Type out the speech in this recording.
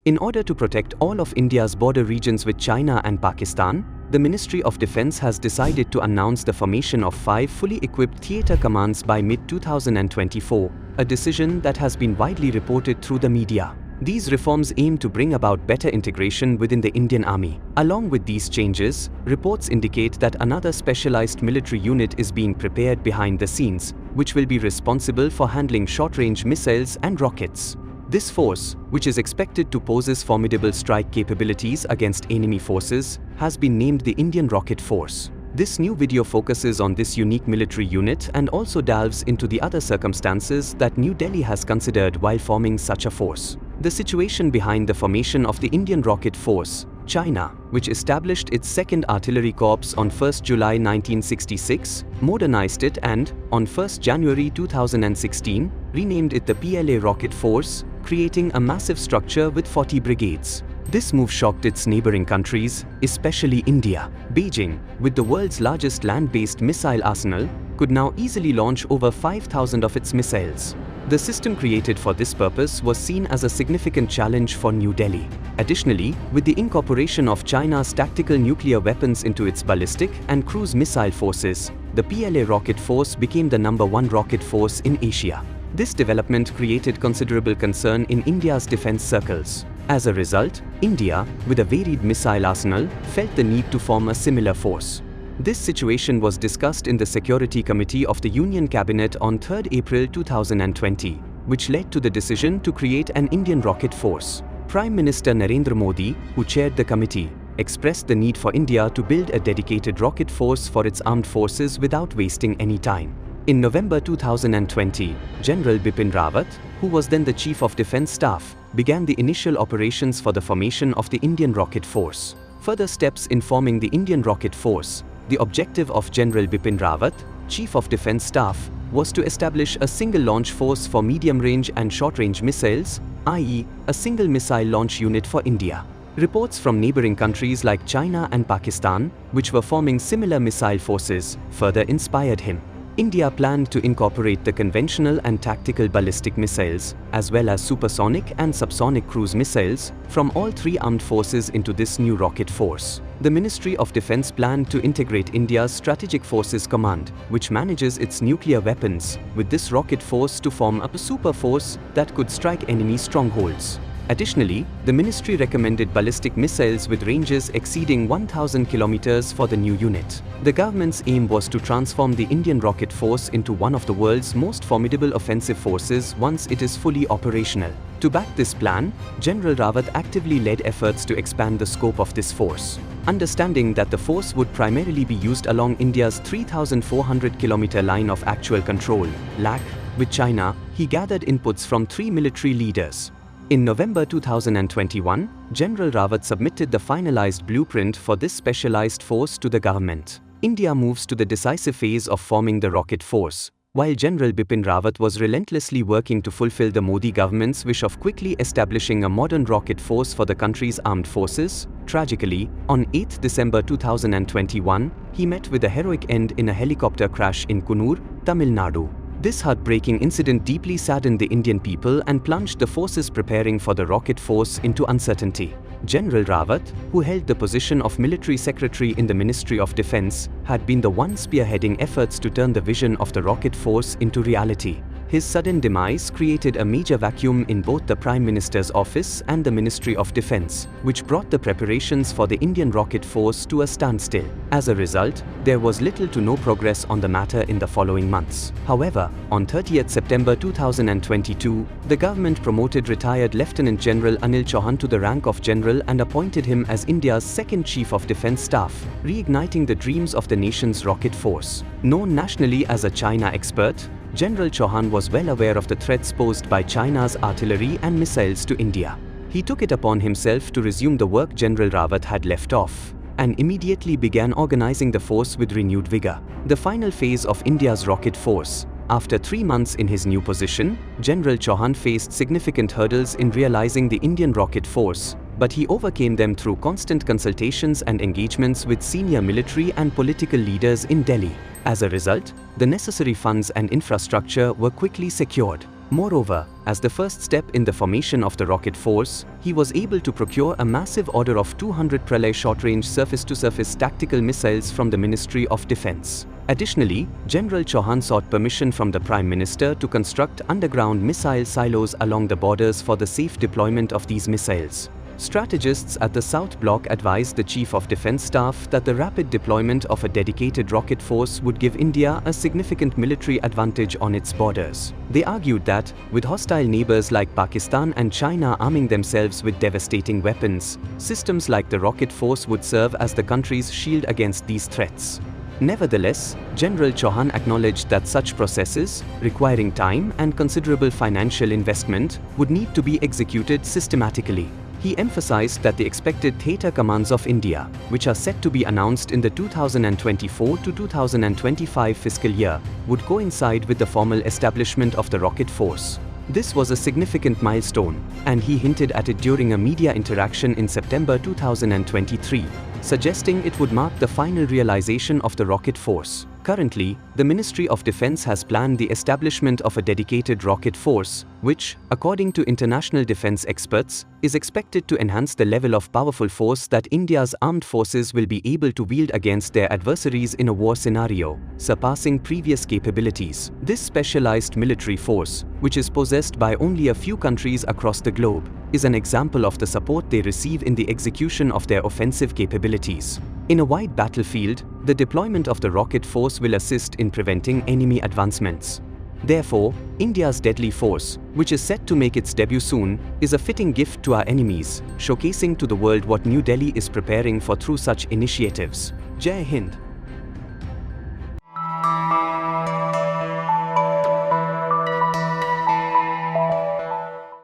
In order to protect all of India's border regions with China and Pakistan, the Ministry of Defence has decided to announce the formation of 5 fully equipped theatre commands by mid-2024, a decision that has been widely reported through the media. These reforms aim to bring about better integration within the Indian Army. Along with these changes, reports indicate that another specialized military unit is being prepared behind the scenes, which will be responsible for handling short-range missiles and rockets. This force, which is expected to possess formidable strike capabilities against enemy forces, has been named the Indian Rocket Force. This new video focuses on this unique military unit and also delves into the other circumstances that New Delhi has considered while forming such a force. The situation behind the formation of the Indian Rocket Force. China, which established its 2nd Artillery Corps on 1 July 1966, modernized it and, on 1 January 2016, renamed it the PLA Rocket Force, creating a massive structure with 40 brigades. This move shocked its neighboring countries, especially India. Beijing, with the world's largest land-based missile arsenal, could now easily launch over 5,000 of its missiles. The system created for this purpose was seen as a significant challenge for New Delhi. Additionally, with the incorporation of China's tactical nuclear weapons into its ballistic and cruise missile forces, the PLA Rocket Force became the #1 rocket force in Asia. This development created considerable concern in India's defense circles. As a result, India, with a varied missile arsenal, felt the need to form a similar force. This situation was discussed in the Security Committee of the Union Cabinet on 3 April 2020, which led to the decision to create an Indian Rocket Force. Prime Minister Narendra Modi, who chaired the committee, expressed the need for India to build a dedicated rocket force for its armed forces without wasting any time. In November 2020, General Bipin Rawat, who was then the Chief of Defence Staff, began the initial operations for the formation of the Indian Rocket Force. Further steps in forming the Indian Rocket Force. The objective of General Bipin Rawat, Chief of Defence Staff, was to establish a single launch force for medium-range and short-range missiles, i.e., a single missile launch unit for India. Reports from neighboring countries like China and Pakistan, which were forming similar missile forces, further inspired him. India planned to incorporate the conventional and tactical ballistic missiles, as well as supersonic and subsonic cruise missiles, from all 3 armed forces into this new rocket force. The Ministry of Defence planned to integrate India's Strategic Forces Command, which manages its nuclear weapons, with this rocket force to form a super force that could strike enemy strongholds. Additionally, the ministry recommended ballistic missiles with ranges exceeding 1,000 kilometers for the new unit. The government's aim was to transform the Indian Rocket Force into one of the world's most formidable offensive forces once it is fully operational. To back this plan, General Rawat actively led efforts to expand the scope of this force. Understanding that the force would primarily be used along India's 3,400-kilometer line of actual control, LAC, with China, he gathered inputs from 3 military leaders. In November 2021, General Rawat submitted the finalized blueprint for this specialized force to the government. India moves to the decisive phase of forming the rocket force. While General Bipin Rawat was relentlessly working to fulfill the Modi government's wish of quickly establishing a modern rocket force for the country's armed forces, tragically, on 8 December 2021, he met with a heroic end in a helicopter crash in Coonoor, Tamil Nadu. This heartbreaking incident deeply saddened the Indian people and plunged the forces preparing for the rocket force into uncertainty. General Rawat, who held the position of Military Secretary in the Ministry of Defence, had been the one spearheading efforts to turn the vision of the rocket force into reality. His sudden demise created a major vacuum in both the Prime Minister's office and the Ministry of Defence, which brought the preparations for the Indian Rocket Force to a standstill. As a result, there was little to no progress on the matter in the following months. However, on 30th September 2022, the government promoted retired Lieutenant General Anil Chauhan to the rank of General and appointed him as India's 2nd Chief of Defence Staff, reigniting the dreams of the nation's rocket force. Known nationally as a China expert, General Chauhan was well aware of the threats posed by China's artillery and missiles to India. He took it upon himself to resume the work General Rawat had left off, and immediately began organizing the force with renewed vigor. The final phase of India's rocket force. After 3 months in his new position, General Chauhan faced significant hurdles in realizing the Indian rocket force, but he overcame them through constant consultations and engagements with senior military and political leaders in Delhi. As a result, the necessary funds and infrastructure were quickly secured. Moreover, as the first step in the formation of the rocket force, he was able to procure a massive order of 200 Pralay short-range surface-to-surface tactical missiles from the Ministry of Defense. Additionally, General Chauhan sought permission from the Prime Minister to construct underground missile silos along the borders for the safe deployment of these missiles. Strategists at the South Bloc advised the Chief of Defense Staff that the rapid deployment of a dedicated rocket force would give India a significant military advantage on its borders. They argued that, with hostile neighbors like Pakistan and China arming themselves with devastating weapons, systems like the rocket force would serve as the country's shield against these threats. Nevertheless, General Chauhan acknowledged that such processes, requiring time and considerable financial investment, would need to be executed systematically. He emphasized that the expected theater commands of India, which are set to be announced in the 2024 to 2025 fiscal year, would coincide with the formal establishment of the rocket force. This was a significant milestone, and he hinted at it during a media interaction in September 2023, suggesting it would mark the final realization of the rocket force. Currently, the Ministry of Defense has planned the establishment of a dedicated rocket force, which, according to international defense experts, is expected to enhance the level of powerful force that India's armed forces will be able to wield against their adversaries in a war scenario, surpassing previous capabilities. This specialized military force, which is possessed by only a few countries across the globe, is an example of the support they receive in the execution of their offensive capabilities. In a wide battlefield, the deployment of the rocket force will assist in preventing enemy advancements. Therefore, India's deadly force, which is set to make its debut soon, is a fitting gift to our enemies, showcasing to the world what New Delhi is preparing for through such initiatives. Jai Hind.